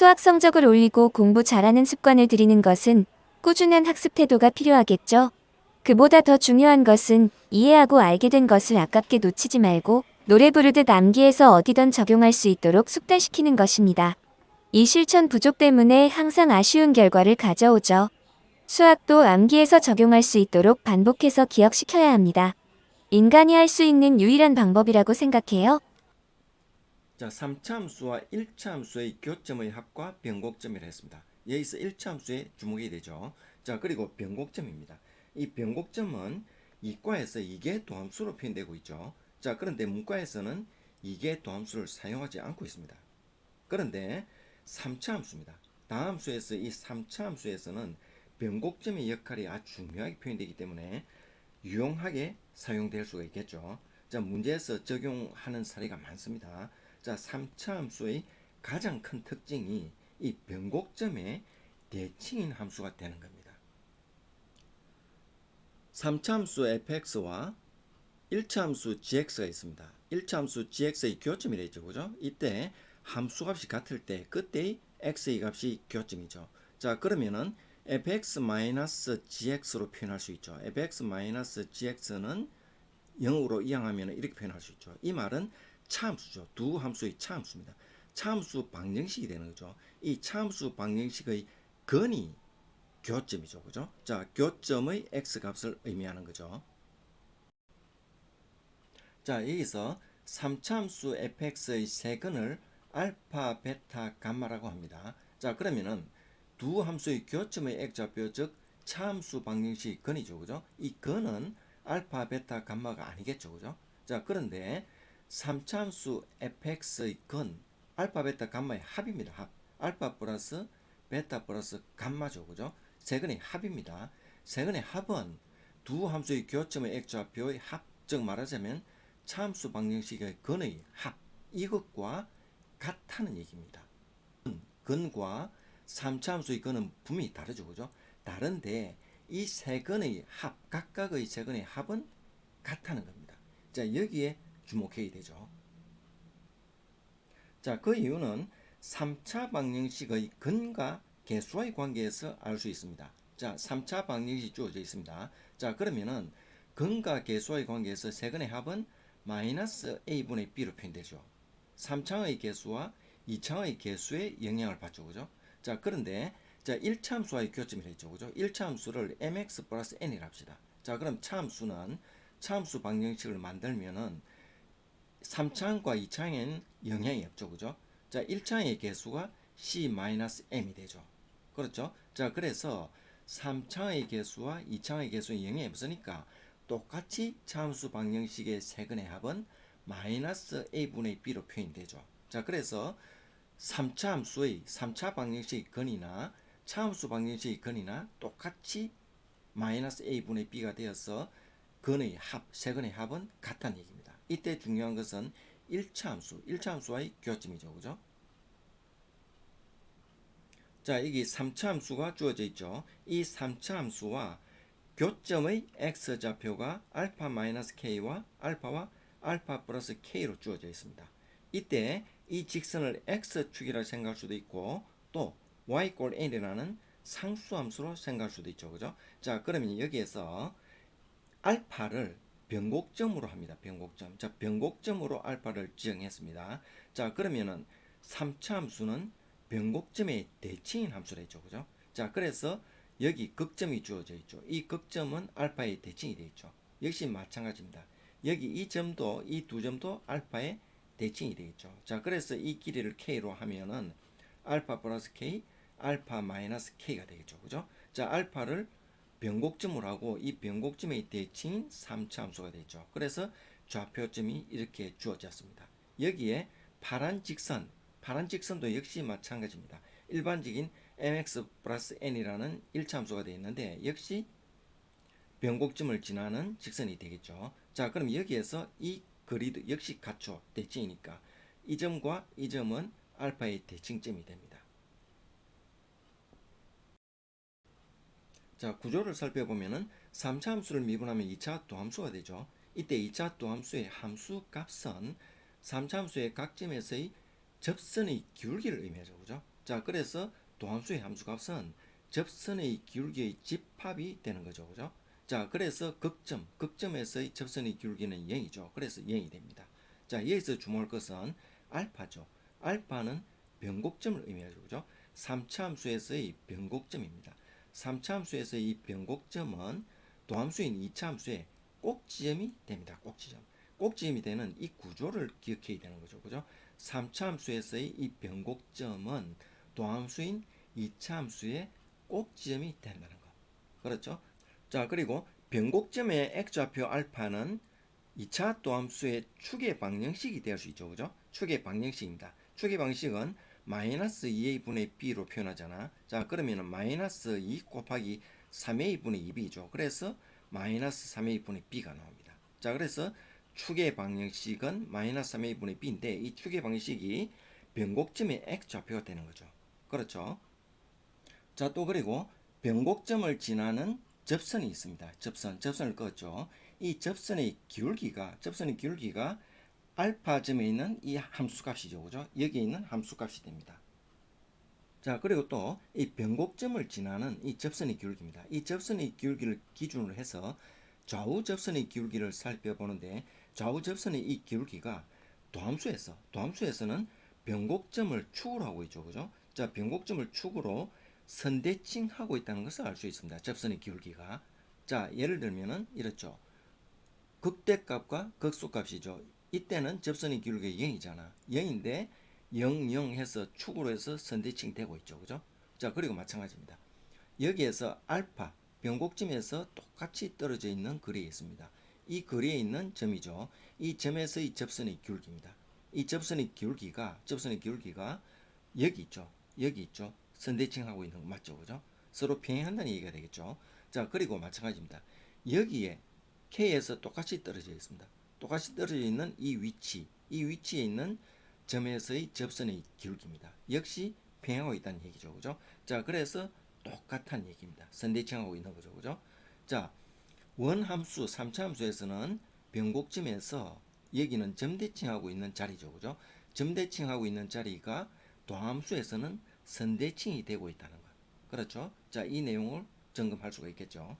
수학 성적을 올리고 공부 잘하는 습관을 들이는 것은 꾸준한 학습 태도가 필요하겠죠. 그보다 더 중요한 것은 이해하고 알게 된 것을 아깝게 놓치지 말고 노래 부르듯 암기해서 어디든 적용할 수 있도록 숙달시키는 것입니다. 이 실천 부족 때문에 항상 아쉬운 결과를 가져오죠. 수학도 암기해서 적용할 수 있도록 반복해서 기억시켜야 합니다. 인간이 할 수 있는 유일한 방법이라고 생각해요. 자, 3차 함수와 1차 함수의 교점의 합과 변곡점이라 했습니다. 여기서 1차 함수에 주목이 되죠. 자, 그리고 변곡점입니다. 이 변곡점은 이과에서 이계 도함수로 표현되고 있죠. 자, 그런데 문과에서는 이계 도함수를 사용하지 않고 있습니다. 그런데 3차 함수입니다. 다함수에서 이 3차 함수에서는 변곡점의 역할이 아주 중요하게 표현되기 때문에 유용하게 사용될 수가 있겠죠. 자, 문제에서 적용하는 사례가 많습니다. 자, 3차 함수의 가장 큰 특징이 이 변곡점의 대칭인 함수가 되는 겁니다. 3차 함수 fx와 1차 함수 gx가 있습니다. 1차 함수 gx의 교점이라 했죠. 그죠? 이때 함수 값이 같을 때 그때의 x의 값이 교점이죠. 자, 그러면은 fx-gx로 표현할 수 있죠. fx-gx는 0으로 이항하면 이렇게 표현할 수 있죠. 이 말은 차함수죠. 두 함수의 차함수입니다. 차함수 방정식이 되는 거죠. 이 차함수 방정식의 근이 교점이죠. 그죠? 자, 교점의 x값을 의미하는 거죠. 자, 여기서 3차함수 fx의 세근을 알파, 베타, 감마라고 합니다. 자, 그러면은 두 함수의 교점의 액좌표, 즉 차함수 방정식 근이죠. 그죠? 이 근은 알파, 베타, 감마가 아니겠죠. 그죠? 자, 그런데 3차함수 fx의 근, 알파, 베타, 감마의 합입니다. 합. 알파 플러스 베타 플러스 감마죠. 그죠? 세근의 합입니다. 세근의 합은 두 함수의 교점의 액좌표의 합, 즉 말하자면 차함수 방정식의 근의 합, 이것과 같다는 얘기입니다. 근과 3차함수의 근은 분명히 다르죠. 그죠? 다른데 이 세 근의 합, 각각의 세 근의 합은 같다는 겁니다. 자, 여기에 주목해야 되죠. 자, 그 이유는 3차 방정식의 근과 개수와의 관계에서 알 수 있습니다. 자, 3차 방정식이 주어져 있습니다. 자, 그러면은 근과 개수와의 관계에서 세 근의 합은 마이너스 a분의 b로 표현되죠. 3차의 개수와 2차의 개수의 영향을 받죠. 그죠? 자, 그런데 자, 1차 함수와의 교점이라 했죠. 그죠? 1차 함수를 mx 플러스 n이라 합시다. 자, 그럼 차함수는 차함수 방정식을 만들면은 3차항과 2차항에는 영향이 없죠. 그죠? 자, 1차항의 개수가 c-m이 되죠. 그렇죠? 자, 그래서 3차항의 개수와 2차항의 개수의 영향이 없으니까 똑같이 차함수 방정식의 세근의 합은 마이너스 a분의 b로 표현되죠. 자, 그래서 3차 함수의 3차 방정식의 근이나 차함수 방정식의 근이나 똑같이 마이너스 a분의 b가 되어서 근의 합, 세근의 합은 같다는 얘기입니다. 이때 중요한 것은 1차 함수, 1차 함수와의 교점이죠. 그죠? 자, 여기 3차 함수가 주어져 있죠. 이 3차 함수와 교점의 x좌표가 알파 마이너스 k와 알파와 알파 플러스 k로 주어져 있습니다. 이때 이 직선을 x축이라 생각할 수도 있고 또 y 꼴 n이라는 상수함수로 생각할 수도 있죠. 그죠? 자, 그러면 여기에서 알파를 변곡점으로 합니다. 변곡점. 자, 변곡점으로 알파를 지정했습니다. 자, 그러면은 3차 함수는 변곡점의 대칭인 함수라 했죠. 그죠? 자, 그래서 여기 극점이 주어져 있죠. 이 극점은 알파의 대칭이 되어 있죠. 역시 마찬가지입니다. 여기 이 점도 이 두 점도 알파의 대칭이 되어 있죠. 자, 그래서 이 길이를 k로 하면은 알파 플러스 k, 알파 마이너스 k가 되겠죠. 그죠? 자, 알파를 변곡점으로 하고 이 변곡점의 대칭인 3차 함수가 되죠. 그래서 좌표점이 이렇게 주어졌습니다. 여기에 파란 직선도 역시 마찬가지입니다. 일반적인 mx 플러스 n이라는 1차 함수가 되어 있는데 역시 변곡점을 지나는 직선이 되겠죠. 자, 그럼 여기에서 이 거리도 역시 같죠. 대칭이니까. 이 점과 이 점은 알파의 대칭점이 됩니다. 자, 구조를 살펴보면은 3차 함수를 미분하면 2차 도함수가 되죠. 이때 2차 도함수의 함수 값은 3차 함수의 각 점에서의 접선의 기울기를 의미하죠. 그죠? 자, 그래서 도함수의 함수값은 접선의 기울기의 집합이 되는 거죠. 그죠? 자, 그래서 극점에서의 접선의 기울기는 0이죠. 그래서 0이 됩니다. 자, 여기서 주목할 것은 알파죠. 알파는 변곡점을 의미하죠. 그죠? 3차 함수에서의 변곡점입니다. 3차 함수에서의 이 변곡점은 도함수인 2차 함수의 꼭지점이 됩니다. 꼭지점. 꼭지점이 되는 이 구조를 기억해야 되는 거죠. 그죠? 3차 함수에서의 이 변곡점은 도함수인 2차 함수의 꼭지점이 된다는 거. 그렇죠? 자, 그리고 변곡점의 x좌표 알파는 2차 도함수의 축의 방정식이 될 수 있죠. 그죠? 축의 방정식입니다. 축의 방식은 마이너스 2a분의 b로 표현하잖아. 자, 그러면은 마이너스 2 곱하기 3a분의 2b죠. 그래서 마이너스 3a분의 b가 나옵니다. 자, 그래서 축의 방정식은 마이너스 3a분의 b인데 이 축의 방정식이 변곡점의 x좌표가 되는 거죠. 그렇죠? 자, 또 그리고 변곡점을 지나는 접선이 있습니다. 접선을 그었죠. 이 접선의 기울기가 알파점에 있는 이 함수값이죠. 그죠? 여기에 있는 함수값이 됩니다. 자, 그리고 또 이 변곡점을 지나는 이 접선의 기울기입니다. 이 접선의 기울기를 기준으로 해서 좌우 접선의 기울기를 살펴보는데 좌우 접선의 이 기울기가 도함수에서는 변곡점을 축으로 하고 있죠. 그죠? 자, 변곡점을 축으로 선대칭하고 있다는 것을 알 수 있습니다. 접선의 기울기가. 자, 예를 들면은 이렇죠. 극대값과 극소값이죠. 이때는 접선의 기울기가 0이잖아. 0인데 0, 0 해서 축으로 해서 선대칭 되고 있죠. 그죠? 자, 그리고 마찬가지입니다. 여기에서 알파, 변곡점에서 똑같이 떨어져 있는 거리에 있습니다. 이 거리에 있는 점이죠. 이 점에서의 접선의 기울기입니다. 이 접선의 기울기가 여기 있죠. 선대칭하고 있는 거 맞죠? 그죠? 서로 평행한다는 얘기가 되겠죠. 자, 그리고 마찬가지입니다. 여기에 K에서 똑같이 떨어져 있습니다. 똑같이 떨어져 있는 이 위치에 있는 점에서의 접선의 기울기입니다. 역시 평행하고 있다는 얘기죠. 그죠? 자, 그래서 똑같은 얘기입니다. 선대칭하고 있는 거죠. 그죠? 자, 원함수, 3차 함수에서는 변곡점에서 여기는 점대칭하고 있는 자리죠. 그죠? 점대칭하고 있는 자리가 도함수에서는 선대칭이 되고 있다는 거. 그렇죠? 자, 이 내용을 점검할 수가 있겠죠.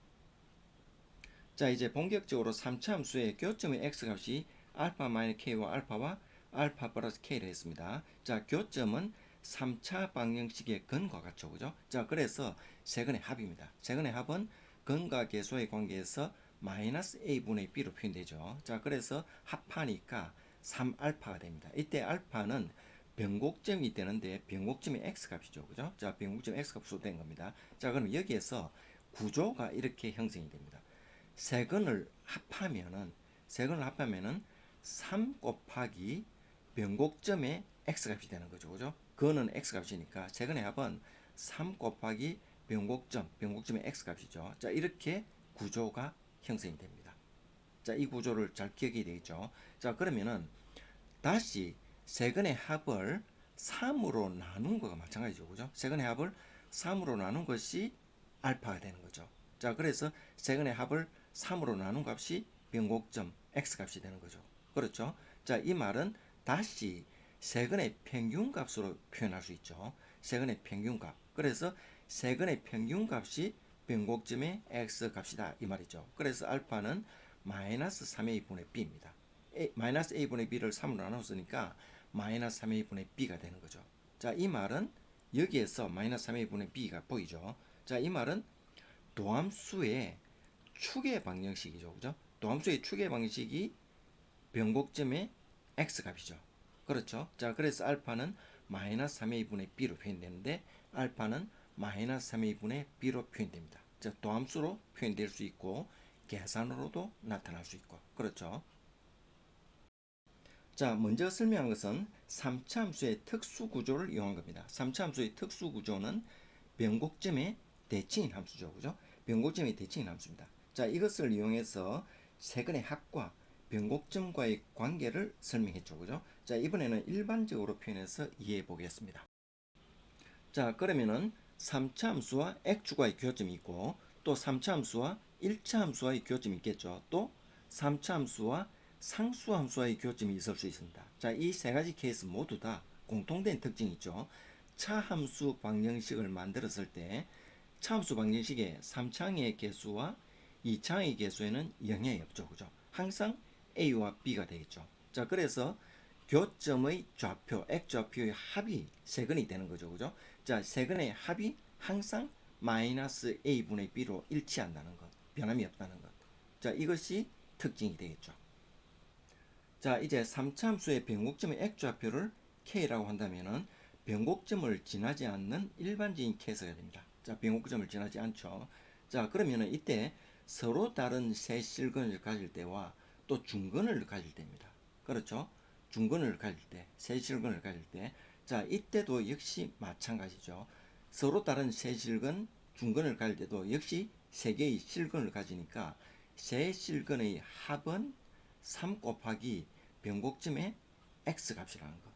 자, 이제 본격적으로 3차 함수의 교점의 x값이 알파 마이너스 k와 알파 플러스 k를 했습니다. 자, 교점은 3차 방정식의 근과 같죠. 그죠? 자, 그래서 세근의 합입니다. 세근의 합은 근과 계수의 관계에서 마이너스 a분의 b로 표현되죠. 자, 그래서 합하니까 3알파가 됩니다. 이때 알파는 변곡점이 되는데 변곡점의 x값이죠. 그죠? 자, 변곡점 x값으로 된 겁니다. 자, 그럼 여기에서 구조가 이렇게 형성이 됩니다. 세근을 합하면은 3 곱하기 변곡점의 x값이 되는 거죠. 그죠? 그거는 x값이니까 세근의 합은 3 곱하기 변곡점의 x값이죠. 자, 이렇게 구조가 형성이 됩니다. 자, 이 구조를 잘 기억해야 되겠죠. 자, 그러면은 다시 세근의 합을 3으로 나눈 거가 마찬가지죠. 그죠? 세근의 합을 3으로 나눈 것이 알파가 되는 거죠. 자, 그래서 세근의 합을 3으로 나눈 값이 변곡점 x값이 되는 거죠. 그렇죠? 자, 이 말은 다시 세근의 평균값으로 표현할 수 있죠. 세근의 평균값. 그래서 세근의 평균값이 변곡점의 x값이다 이 말이죠. 그래서 알파는 마이너스 3a분의 b입니다. 마이너스 a분의 b를 3으로 나눴으니까 마이너스 3a분의 b가 되는 거죠. 자, 이 말은 여기에서 마이너스 3a분의 b가 보이죠. 자, 이 말은 도함수의 축의 방정식이죠. 그죠? 도함수의 축의 방정식이 변곡점의 x값이죠. 그렇죠? 자, 그래서 알파는 마이너스 3a분의 b로 표현되는데 알파는 마이너스 3a분의 b로 표현됩니다. 자, 도함수로 표현될 수 있고 계산으로도 나타날 수 있고 그렇죠? 자, 먼저 설명한 것은 3차 함수의 특수 구조를 이용한 겁니다. 3차 함수의 특수 구조는 변곡점의 대칭인 함수죠. 그죠? 변곡점의 대칭인 함수입니다. 자, 이것을 이용해서 세근의 합과 변곡점과의 관계를 설명했죠. 그죠? 자, 이번에는 일반적으로 표현해서 이해해 보겠습니다. 자, 그러면은 3차 함수와 x축과의 교점이 있고 또 3차 함수와 1차 함수와의 교점이 있겠죠. 또 3차 함수와 상수함수와의 교점이 있을 수 있습니다. 자, 이 세 가지 케이스 모두 다 공통된 특징이 있죠. 차함수 방정식을 만들었을 때 차함수 방정식의 3창의 개수와 2창의 개수에는 영향이 없죠. 그죠? 항상 A와 B가 되겠죠. 자, 그래서 교점의 좌표, X좌표의 합이 세근이 되는 거죠. 그죠? 자, 세근의 합이 항상 마이너스 A분의 B로 일치한다는 것, 변함이 없다는 것. 자, 이것이 특징이 되겠죠. 자, 이제 3차함수의 변곡점의 X좌표를 K라고 한다면은 변곡점을 지나지 않는 일반적인 케이스가 됩니다. 자, 변곡점을 지나지 않죠. 자, 그러면은 이때 서로 다른 세 실근을 가질 때와 또 중근을 가질 때입니다. 그렇죠? 중근을 가질 때, 세 실근을 가질 때, 자, 이때도 역시 마찬가지죠. 서로 다른 세 실근, 중근을 가질 때도 역시 세 개의 실근을 가지니까 세 실근의 합은 3 곱하기 변곡점의 x 값이라는 거.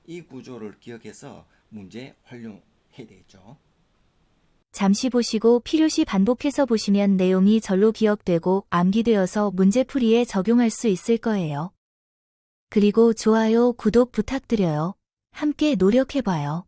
이 구조를 기억해서 문제에 활용해야 되겠죠. 잠시 보시고 필요시 반복해서 보시면 내용이 절로 기억되고 암기되어서 문제풀이에 적용할 수 있을 거예요. 그리고 좋아요, 구독 부탁드려요. 함께 노력해봐요.